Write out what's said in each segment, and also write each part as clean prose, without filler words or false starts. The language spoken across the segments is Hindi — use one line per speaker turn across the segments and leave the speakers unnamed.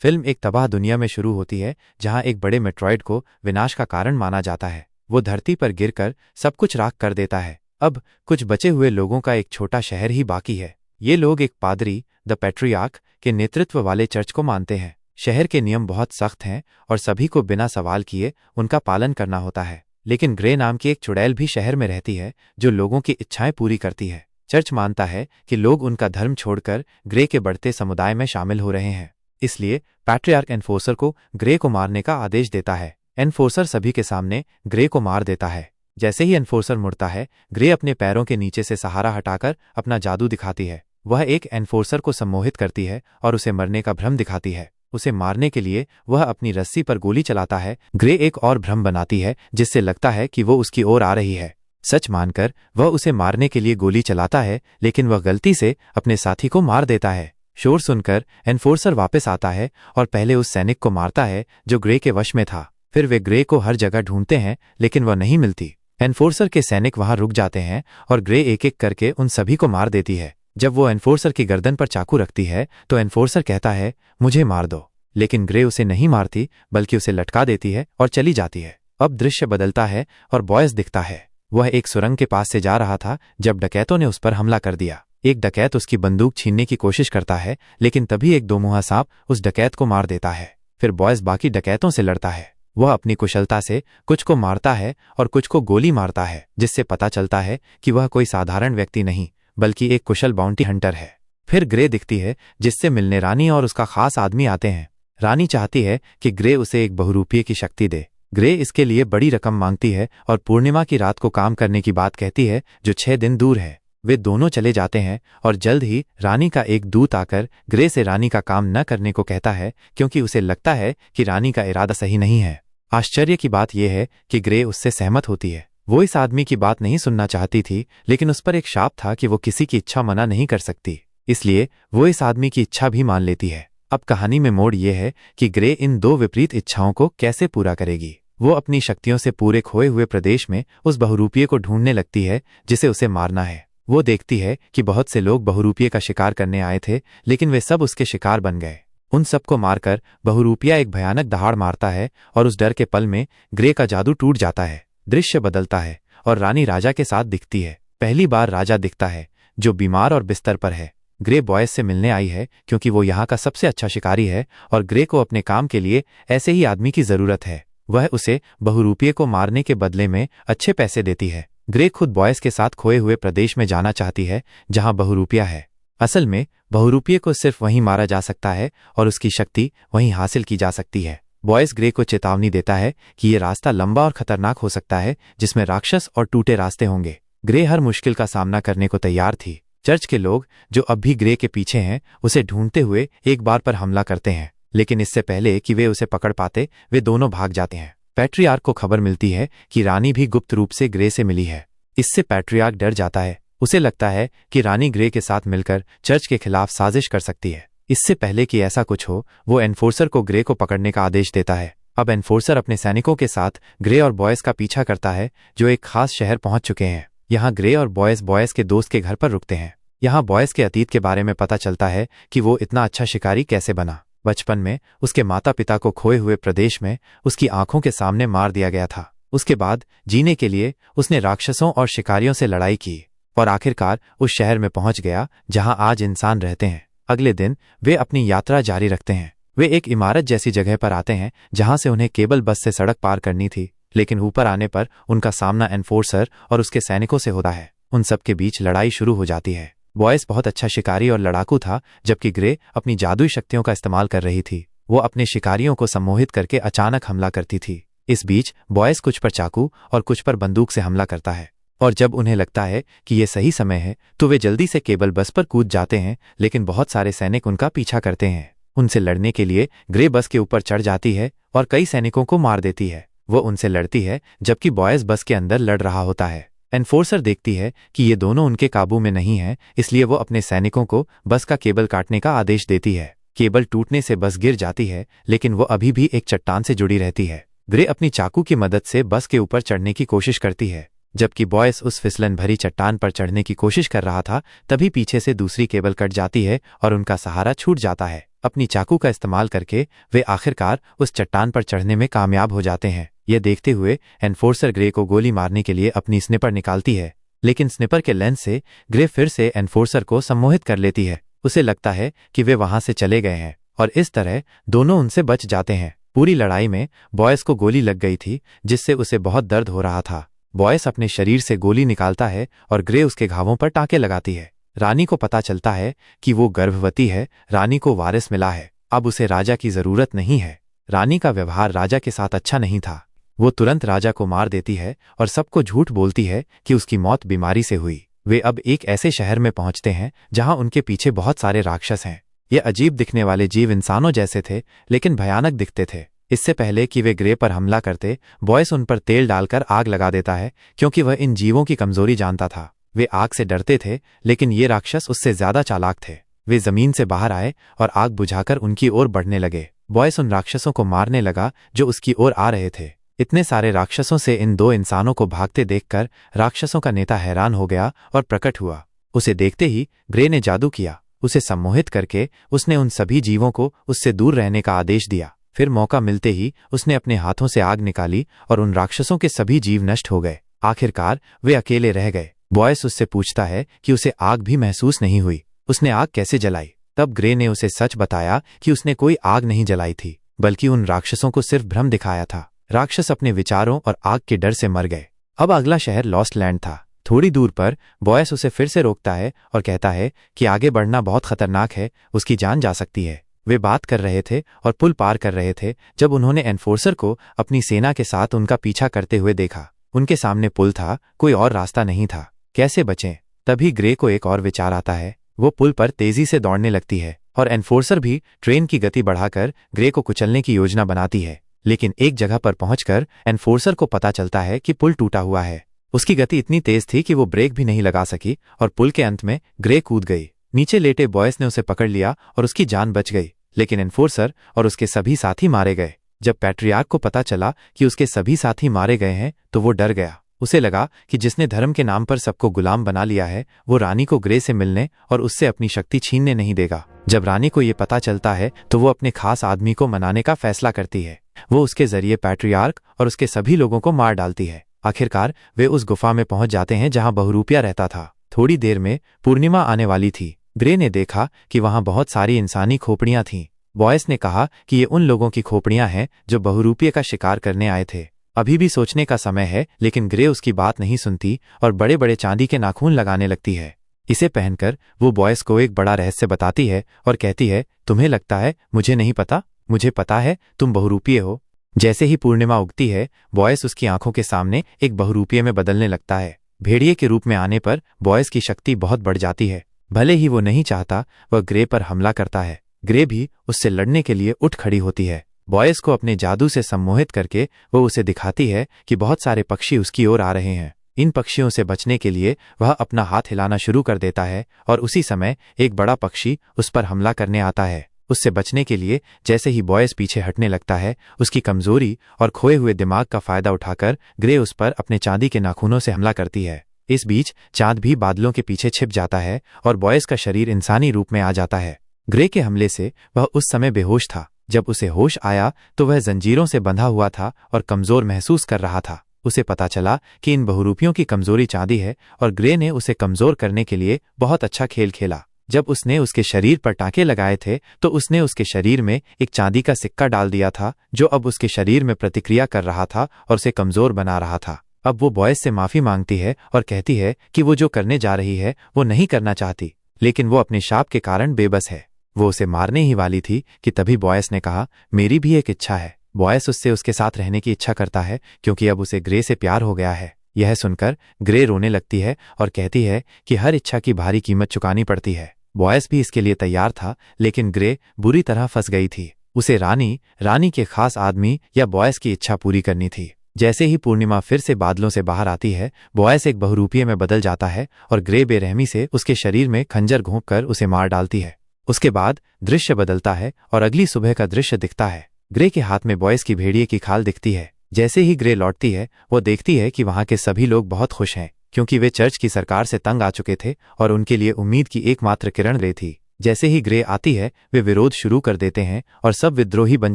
फिल्म एक तबाह दुनिया में शुरू होती है जहां एक बड़े मेट्रॉइड को विनाश का कारण माना जाता है। वो धरती पर गिरकर सब कुछ राख कर देता है। अब कुछ बचे हुए लोगों का एक छोटा शहर ही बाकी है। ये लोग एक पादरी, द पैट्रियार्क, के नेतृत्व वाले चर्च को मानते हैं। शहर के नियम बहुत सख्त हैं और सभी को बिना सवाल किए उनका पालन करना होता है। लेकिन ग्रे नाम की एक चुड़ैल भी शहर में रहती है जो लोगों की इच्छाएं पूरी करती है। चर्च मानता है कि लोग उनका धर्म छोड़कर ग्रे के बढ़ते समुदाय में शामिल हो रहे हैं। इसलिए पैट्रियार्क एनफोर्सर को ग्रे को मारने का आदेश देता है। एनफोर्सर सभी के सामने ग्रे को मार देता है। जैसे ही एनफोर्सर मुड़ता है, ग्रे अपने पैरों के नीचे से सहारा हटाकर अपना जादू दिखाती है। वह एक एनफोर्सर को सम्मोहित करती है और उसे मरने का भ्रम दिखाती है। उसे मारने के लिए वह अपनी रस्सी पर गोली चलाता है। ग्रे एक और भ्रम बनाती है जिससे लगता है कि वो उसकी ओर आ रही है। सच मानकर वह उसे मारने के लिए गोली चलाता है, लेकिन वह गलती से अपने साथी को मार देता है। शोर सुनकर एनफोर्सर वापस आता है और पहले उस सैनिक को मारता है जो ग्रे के वश में था। फिर वे ग्रे को हर जगह ढूंढते हैं, लेकिन वह नहीं मिलती। एनफोर्सर के सैनिक वहां रुक जाते हैं और ग्रे एक एक करके उन सभी को मार देती है। जब वो एनफोर्सर की गर्दन पर चाकू रखती है तो एनफोर्सर कहता है, मुझे मार दो, लेकिन ग्रे उसे नहीं मारती बल्कि उसे लटका देती है और चली जाती है। अब दृश्य बदलता है और बॉयज दिखता है। वह एक सुरंग के पास से जा रहा था जब डकैतों ने उस पर हमला कर दिया। एक डकैत उसकी बंदूक छीनने की कोशिश करता है, लेकिन तभी एक दोमुहा सांप उस डकैत को मार देता है। फिर बॉयज बाकी डकैतों से लड़ता है। वह अपनी कुशलता से कुछ को मारता है और कुछ को गोली मारता है, जिससे पता चलता है कि वह कोई साधारण व्यक्ति नहीं बल्कि एक कुशल बाउंटी हंटर है। फिर ग्रे दिखती है जिससे मिलने रानी और उसका खास आदमी आते हैं। रानी चाहती है कि ग्रे उसे एक बहुरूपीय की शक्ति दे। ग्रे इसके लिए बड़ी रकम मांगती है और पूर्णिमा की रात को काम करने की बात कहती है जो 6 दिन दूर है। वे दोनों चले जाते हैं और जल्द ही रानी का एक दूत आकर ग्रे से रानी का काम न करने को कहता है, क्योंकि उसे लगता है कि रानी का इरादा सही नहीं है। आश्चर्य की बात यह है कि ग्रे उससे सहमत होती है। वो इस आदमी की बात नहीं सुनना चाहती थी, लेकिन उस पर एक शाप था कि वो किसी की इच्छा मना नहीं कर सकती, इसलिए वो इस आदमी की इच्छा भी मान लेती है। अब कहानी में मोड़ ये है कि ग्रे इन दो विपरीत इच्छाओं को कैसे पूरा करेगी। वो अपनी शक्तियों से पूरे खोए हुए प्रदेश में उस बहुरूपीय को ढूंढने लगती है जिसे उसे मारना है। वो देखती है कि बहुत से लोग बहुरूपीय का शिकार करने आए थे, लेकिन वे सब उसके शिकार बन गए। उन सबको मारकर बहुरूपिया एक भयानक दहाड़ मारता है और उस डर के पल में ग्रे का जादू टूट जाता है। दृश्य बदलता है और रानी राजा के साथ दिखती है। पहली बार राजा दिखता है जो बीमार और बिस्तर पर है। ग्रे बॉयज से मिलने आई है क्योंकि वो यहाँ का सबसे अच्छा शिकारी है और ग्रे को अपने काम के लिए ऐसे ही आदमी की जरूरत है। वह उसे बहुरूपिये को मारने के बदले में अच्छे पैसे देती है। ग्रे खुद बॉयज के साथ खोए हुए प्रदेश में जाना चाहती है जहां बहुरूपिया है। असल में बहुरूपिये को सिर्फ वहीं मारा जा सकता है और उसकी शक्ति वहीं हासिल की जा सकती है। बॉयज ग्रे को चेतावनी देता है कि ये रास्ता लंबा और खतरनाक हो सकता है, जिसमें राक्षस और टूटे रास्ते होंगे। ग्रे हर मुश्किल का सामना करने को तैयार थी। चर्च के लोग जो अब भी ग्रे के पीछे हैं उसे ढूंढते हुए एक बार पर हमला करते हैं, लेकिन इससे पहले कि वे उसे पकड़ पाते वे दोनों भाग जाते हैं। पैट्रियार्क को खबर मिलती है कि रानी भी गुप्त रूप से ग्रे से मिली है। इससे पैट्रियार्क डर जाता है। उसे लगता है कि रानी ग्रे के साथ मिलकर चर्च के खिलाफ साजिश कर सकती है। इससे पहले कि ऐसा कुछ हो, वो एनफोर्सर को ग्रे को पकड़ने का आदेश देता है। अब एनफोर्सर अपने सैनिकों के साथ ग्रे और बॉयज का पीछा करता है जो एक खास शहर पहुंच चुके हैं। यहाँ ग्रे और बॉयज के दोस्त के घर पर रुकते हैं। यहाँ बॉयज के अतीत के बारे में पता चलता है कि वो इतना अच्छा शिकारी कैसे बना। बचपन में उसके माता पिता को खोए हुए प्रदेश में उसकी आंखों के सामने मार दिया गया था। उसके बाद जीने के लिए उसने राक्षसों और शिकारियों से लड़ाई की और आखिरकार उस शहर में पहुंच गया जहां आज इंसान रहते हैं। अगले दिन वे अपनी यात्रा जारी रखते हैं। वे एक इमारत जैसी जगह पर आते हैं जहां से उन्हें केबल बस से सड़क पार करनी थी, लेकिन ऊपर आने पर उनका सामना एनफोर्सर और उसके सैनिकों से होता है। उन सबके बीच लड़ाई शुरू हो जाती है। बॉयज बहुत अच्छा शिकारी और लड़ाकू था, जबकि ग्रे अपनी जादुई शक्तियों का इस्तेमाल कर रही थी। वो अपने शिकारियों को सम्मोहित करके अचानक हमला करती थी। इस बीच बॉयज कुछ पर चाकू और कुछ पर बंदूक से हमला करता है, और जब उन्हें लगता है कि ये सही समय है तो वे जल्दी से केबल बस पर कूद जाते हैं, लेकिन बहुत सारे सैनिक उनका पीछा करते हैं। उनसे लड़ने के लिए ग्रे बस के ऊपर चढ़ जाती है और कई सैनिकों को मार देती है। वो उनसे लड़ती है जबकि बॉयज बस के अंदर लड़ रहा होता है। एनफोर्सर देखती है कि ये दोनों उनके काबू में नहीं है, इसलिए वो अपने सैनिकों को बस का केबल काटने का आदेश देती है। केबल टूटने से बस गिर जाती है, लेकिन वो अभी भी एक चट्टान से जुड़ी रहती है। ग्रे अपनी चाकू की मदद से बस के ऊपर चढ़ने की कोशिश करती है, जबकि बॉयस उस फिसलन भरी चट्टान पर चढ़ने की कोशिश कर रहा था, तभी पीछे से दूसरी केबल कट जाती है और उनका सहारा छूट जाता है। अपनी चाकू का इस्तेमाल करके वे आखिरकार उस चट्टान पर चढ़ने में कामयाब हो जाते हैं। यह देखते हुए एनफोर्सर ग्रे को गोली मारने के लिए अपनी स्निपर निकालती है, लेकिन स्निपर के लेंस से ग्रे फिर से एनफोर्सर को सम्मोहित कर लेती है। उसे लगता है कि वे वहां से चले गए हैं और इस तरह दोनों उनसे बच जाते हैं। पूरी लड़ाई में बॉयस को गोली लग गई थी, जिससे उसे बहुत दर्द हो रहा था। बॉयस अपने शरीर से गोली निकालता है और ग्रे उसके घावों पर टाँके लगाती है। रानी को पता चलता है कि वो गर्भवती है। रानी को वारिस मिला है, अब उसे राजा की जरूरत नहीं है। रानी का व्यवहार राजा के साथ अच्छा नहीं था। वो तुरंत राजा को मार देती है और सबको झूठ बोलती है कि उसकी मौत बीमारी से हुई। वे अब एक ऐसे शहर में पहुंचते हैं जहां उनके पीछे बहुत सारे राक्षस हैं। ये अजीब दिखने वाले जीव इंसानों जैसे थे, लेकिन भयानक दिखते थे। इससे पहले कि वे ग्रे पर हमला करते, बॉयस उन पर तेल डालकर आग लगा देता है, क्योंकि वह इन जीवों की कमजोरी जानता था। वे आग से डरते थे, लेकिन ये राक्षस उससे ज्यादा चालाक थे। वे जमीन से बाहर आए और आग बुझाकर उनकी ओर बढ़ने लगे। बॉयस उन राक्षसों को मारने लगा जो उसकी ओर आ रहे थे। इतने सारे राक्षसों से इन दो इंसानों को भागते देखकर राक्षसों का नेता हैरान हो गया और प्रकट हुआ। उसे देखते ही ग्रे ने जादू किया। उसे सम्मोहित करके उसने उन सभी जीवों को उससे दूर रहने का आदेश दिया। फिर मौका मिलते ही उसने अपने हाथों से आग निकाली और उन राक्षसों के सभी जीव नष्ट हो गए। आखिरकार वे अकेले रह गए। बॉयस उससे पूछता है कि उसे आग भी महसूस नहीं हुई, उसने आग कैसे जलाई? तब ग्रे ने उसे सच बताया कि उसने कोई आग नहीं जलाई थी, बल्कि उन राक्षसों को सिर्फ भ्रम दिखाया था। राक्षस अपने विचारों और आग के डर से मर गए। अब अगला शहर लॉस्ट लैंड था। थोड़ी दूर पर बॉयस उसे फिर से रोकता है और कहता है कि आगे बढ़ना बहुत खतरनाक है, उसकी जान जा सकती है। वे बात कर रहे थे और पुल पार कर रहे थे जब उन्होंने एनफोर्सर को अपनी सेना के साथ उनका पीछा करते हुए देखा। उनके सामने पुल था, कोई और रास्ता नहीं था। कैसे बचें? तभी ग्रे को एक और विचार आता है। वो पुल पर तेजी से दौड़ने लगती है और एनफोर्सर भी ट्रेन की गति बढ़ाकर ग्रे को कुचलने की योजना बनाती है। लेकिन एक जगह पर पहुंचकर एनफोर्सर को पता चलता है कि पुल टूटा हुआ है। उसकी गति इतनी तेज थी कि वो ब्रेक भी नहीं लगा सकी और पुल के अंत में ग्रे कूद गई। नीचे लेटे बॉयस ने उसे पकड़ लिया और उसकी जान बच गई, लेकिन एनफोर्सर और उसके सभी साथी मारे गए। जब पैट्रियार्क को पता चला कि उसके सभी साथी मारे गए हैं तो वो डर गया। उसे लगा कि जिसने धर्म के नाम पर सबको गुलाम बना लिया है, वो रानी को ग्रे से मिलने और उससे अपनी शक्ति छीनने नहीं देगा। जब रानी को ये पता चलता है तो वो अपने खास आदमी को मनाने का फैसला करती है। वो उसके जरिए पैट्रियार्क और उसके सभी लोगों को मार डालती है। आखिरकार वे उस गुफा में पहुंच जाते हैं जहां बहुरूपिया रहता था। थोड़ी देर में पूर्णिमा आने वाली थी। ग्रे ने देखा कि वहां बहुत सारी इंसानी खोपड़ियां थीं। बॉयस ने कहा कि ये उन लोगों की खोपड़ियां हैं जो बहुरूपिये का शिकार करने आए थे। अभी भी सोचने का समय है, लेकिन ग्रे उसकी बात नहीं सुनती और बड़े बड़े चांदी के नाखून लगाने लगती है। इसे पहनकर वो बॉयस को एक बड़ा रहस्य बताती है और कहती है, तुम्हें लगता है मुझे नहीं पता? मुझे पता है, तुम बहुरूपिये हो। जैसे ही पूर्णिमा उगती है, बॉयस उसकी आंखों के सामने एक बहुरूपिये में बदलने लगता है। भेड़िए के रूप में आने पर बॉयस की शक्ति बहुत बढ़ जाती है। भले ही वो नहीं चाहता, वह ग्रे पर हमला करता है। ग्रे भी उससे लड़ने के लिए उठ खड़ी होती है। बॉयस को अपने जादू से सम्मोहित करके वो उसे दिखाती है कि बहुत सारे पक्षी उसकी ओर आ रहे हैं। इन पक्षियों से बचने के लिए वह अपना हाथ हिलाना शुरू कर देता है और उसी समय एक बड़ा पक्षी उस पर हमला करने आता है। उससे बचने के लिए जैसे ही बॉयस पीछे हटने लगता है, उसकी कमजोरी और खोए हुए दिमाग का फायदा उठाकर ग्रे उस पर अपने चांदी के नाखूनों से हमला करती है। इस बीच चांद भी बादलों के पीछे छिप जाता है और बॉयस का शरीर इंसानी रूप में आ जाता है। ग्रे के हमले से वह उस समय बेहोश था। जब उसे होश आया तो वह जंजीरों से बंधा हुआ था और कमजोर महसूस कर रहा था। उसे पता चला कि इन बहुरूपियों की कमजोरी चांदी है और ग्रे ने उसे कमजोर करने के लिए बहुत अच्छा खेल खेला। जब उसने उसके शरीर पर टाँके लगाए थे तो उसने उसके शरीर में एक चांदी का सिक्का डाल दिया था, जो अब उसके शरीर में प्रतिक्रिया कर रहा था और उसे कमजोर बना रहा था। अब वो बॉयस से माफी मांगती है और कहती है कि वो जो करने जा रही है वो नहीं करना चाहती, लेकिन वो अपने शाप के कारण बेबस है। वो उसे मारने ही वाली थी कि तभी बॉयस ने कहा, मेरी भी एक इच्छा है। बॉयस उससे उसके साथ रहने की इच्छा करता है क्योंकि अब उसे ग्रे से प्यार हो गया है। यह सुनकर ग्रे रोने लगती है और कहती है कि हर इच्छा की भारी कीमत चुकानी पड़ती है। बॉयस भी इसके लिए तैयार था, लेकिन ग्रे बुरी तरह फंस गई थी। उसे रानी के खास आदमी या बॉयस की इच्छा पूरी करनी थी। जैसे ही पूर्णिमा फिर से बादलों से बाहर आती है, बॉयस एक बहुरूपिये में बदल जाता है और ग्रे बेरहमी से उसके शरीर में खंजर घोंपकर उसे मार डालती है। उसके बाद दृश्य बदलता है और अगली सुबह का दृश्य दिखता है। ग्रे के हाथ में बॉयस की भेड़िए की खाल दिखती है। जैसे ही ग्रे लौटती है वो देखती है कि वहाँ के सभी लोग बहुत खुश हैं, क्योंकि वे चर्च की सरकार से तंग आ चुके थे और उनके लिए उम्मीद की एकमात्र किरण ग्रे थी। जैसे ही ग्रे आती है वे विरोध शुरू कर देते हैं और सब विद्रोही बन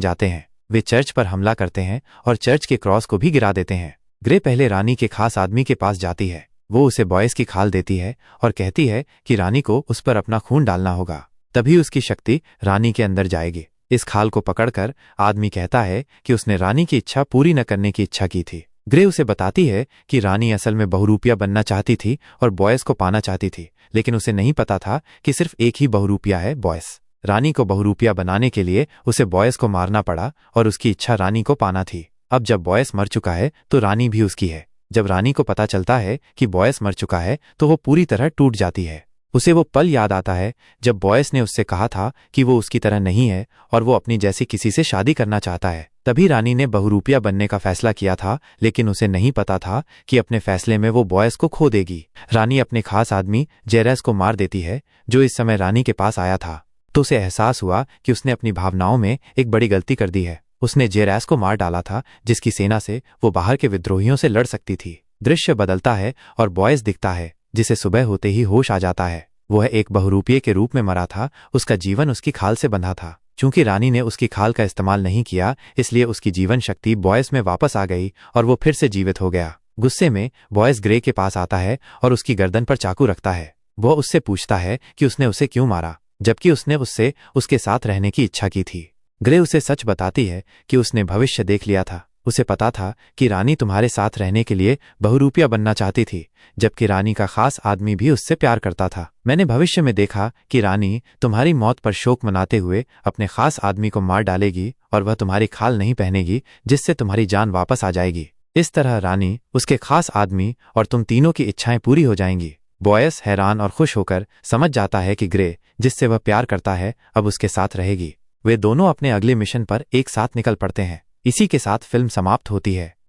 जाते हैं। वे चर्च पर हमला करते हैं और चर्च के क्रॉस को भी गिरा देते हैं। ग्रे पहले रानी के खास आदमी के पास जाती है। वो उसे बॉयस की खाल देती है और कहती है कि रानी को उस पर अपना खून डालना होगा, तभी उसकी शक्ति रानी के अंदर जाएगी। इस खाल को पकड़कर आदमी कहता है कि उसने रानी की इच्छा पूरी न करने की इच्छा की थी। ग्रे उसे बताती है कि रानी असल में बहुरूपिया बनना चाहती थी और बॉयस को पाना चाहती थी, लेकिन उसे नहीं पता था कि सिर्फ एक ही बहुरूपिया है, बॉयस। रानी को बहुरूपिया बनाने के लिए उसे बॉयस को मारना पड़ा और उसकी इच्छा रानी को पाना थी। अब जब बॉयस मर चुका है तो रानी भी उसकी है। जब रानी को पता चलता है कि बॉयस मर चुका है तो वो पूरी तरह टूट जाती है। उसे वो पल याद आता है जब बॉयस ने उससे कहा था कि वो उसकी तरह नहीं है और वो अपनी जैसी किसी से शादी करना चाहता है। तभी रानी ने बहुरूपिया बनने का फैसला किया था, लेकिन उसे नहीं पता था कि अपने फैसले में वो बॉयस को खो देगी। रानी अपने खास आदमी जेरेस को मार देती है, जो इस समय रानी के पास आया था। तो उसे एहसास हुआ कि उसने अपनी भावनाओं में एक बड़ी गलती कर दी है। उसने जेरेस को मार डाला था, जिसकी सेना से वो बाहर के विद्रोहियों से लड़ सकती थी। दृश्य बदलता है और बॉयस दिखता है, जिसे सुबह होते ही होश आ जाता है। वह एक बहुरूपिये के रूप में मरा था। उसका जीवन उसकी खाल से बंधा था। चूंकि रानी ने उसकी खाल का इस्तेमाल नहीं किया, इसलिए उसकी जीवन शक्ति बॉयस में वापस आ गई और वो फिर से जीवित हो गया। गुस्से में बॉयस ग्रे के पास आता है और उसकी गर्दन पर चाकू रखता है। वह उससे पूछता है कि उसने उसे क्यों मारा, जबकि उसने उससे उसके साथ रहने की इच्छा की थी। ग्रे उसे सच बताती है कि उसने भविष्य देख लिया था। उसे पता था कि रानी तुम्हारे साथ रहने के लिए बहुरूपिया बनना चाहती थी, जबकि रानी का खास आदमी भी उससे प्यार करता था। मैंने भविष्य में देखा कि रानी तुम्हारी मौत पर शोक मनाते हुए अपने खास आदमी को मार डालेगी और वह तुम्हारी खाल नहीं पहनेगी, जिससे तुम्हारी जान वापस आ जाएगी। इस तरह रानी, उसके खास आदमी और तुम तीनों की इच्छाएं पूरी हो जाएंगी। बॉयस हैरान और खुश होकर समझ जाता है कि ग्रे, जिससे वह प्यार करता है, अब उसके साथ रहेगी। वे दोनों अपने अगले मिशन पर एक साथ निकल पड़ते हैं। इसी के साथ फिल्म समाप्त होती है।